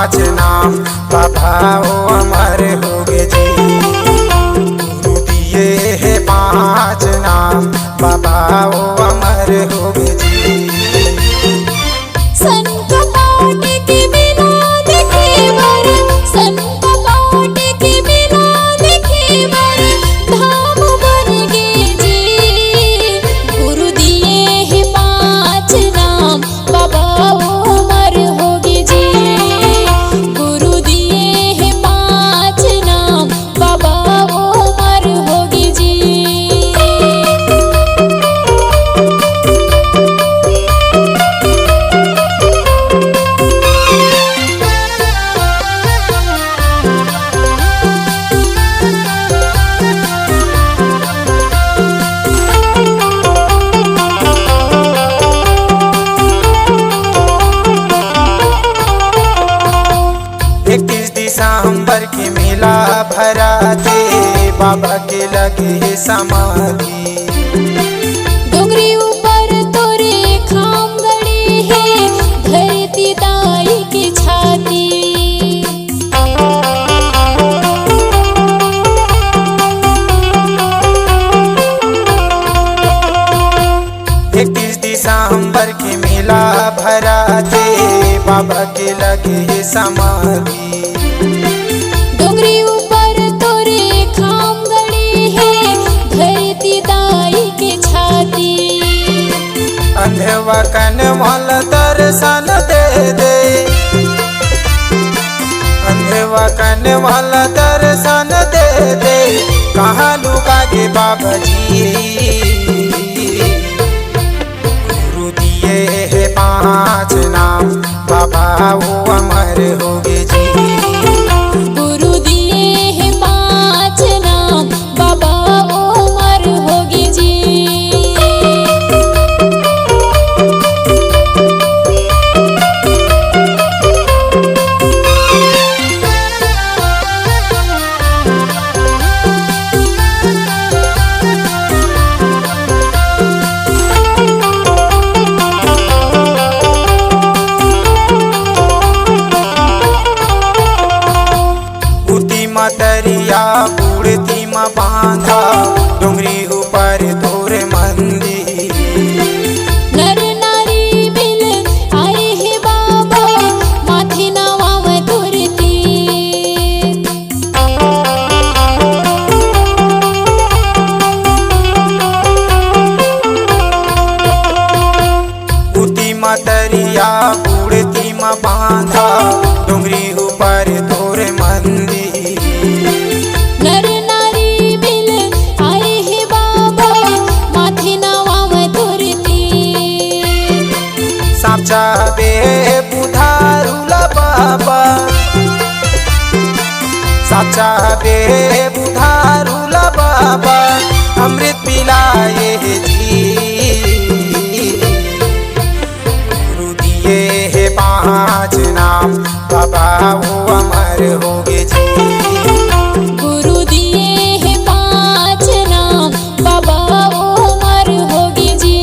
पाँच नाम बाबा ओ अमर होगे जी। गुरु दिए है पाँच नाम बाबा ओ अमर होगे जी। दिसंबर के मेला भरा थे बाबा के लगे समाधि। डोंगरी ऊपर तोरे खाम गड़े है धरती दाई की छाती। 31 दिसंबर के मेला भरा थे बाबा के लगे समाधि। डोंगरी ऊपर तोरे खाम गड़े है धरती दाई की छाती। अंधवा कन मल दर्शन दे दे, अंधवा कन मल दर्शन दे दे, कहाँ लुका के बाबा जी। गुरु दिए है पाँच नाम बाबा वो अमर होगे जी। गुरु दिए है पाँच नाम बाबा ओ अमर होगे जी। दरिया बूढ़ती म बांधा डोंगरी ऊपर तोर मंदिर। नर नारी मिल आए हे बाबा माथे नवाव तुरती। दरिया बूढ़ती म बांधा डोंगरी ऊपर तोर मंदिर। नर नारी मिल आए हे बाबा माथे नवाव तुरती। साचा बे बुधारुला बाबा, साचा बे बुधारुला बाबा अमृत पिलाए जी। गुरु दिए है पाँच नाम बाबा वो अमर होगे जी। गुरु दिए है पाँच नाम बाबा ओ अमर होगे जी।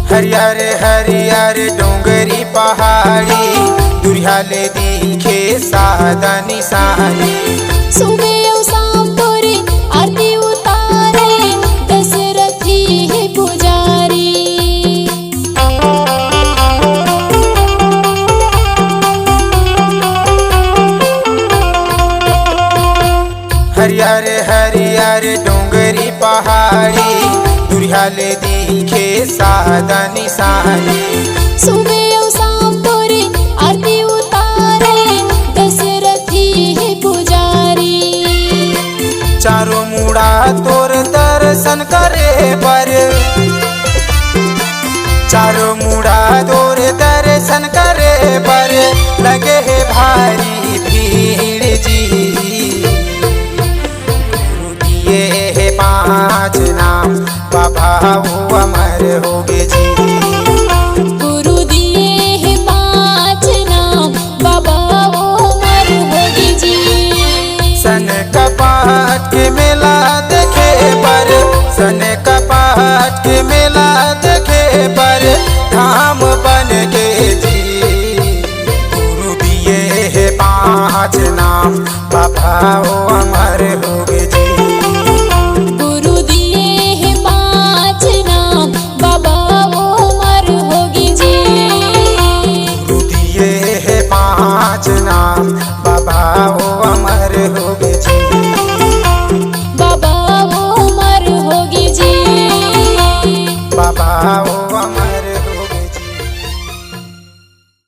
हरियर हरियर डोंगरी पहाड़ी दुरियाले दिखे सादा निशानी। सुबह और शाम तोरे आरती उतारे दशरथी है पुजारी। हरियर हरियर डोंगरी पहाड़ी दुरियाले दिखे सादा निशानी। सुबह और शाम तोरे आरती उतारे दशरथी है पुजारी। चारों मुड़ा तोर दर्शन करे पर, चारों मुड़ा तोर दर्शन करे पर लगे है भारी भीड़ जी। गुरु दिए है पाँच वो अमर होगे जी। गुरु दिए हैं 5 नाम, बाबा वो अमर होगे जी। सन कपाट के मेला देखे पर, सन कपाट के मेला देखे पर धाम बन के जी। गुरु दिए है 5 नाम, बाबा वो अमर होगे जी। गुरु दिए हैं 5 नाम, बाबा वो अमर होगे जी। गुरु दिए है 5 नाम,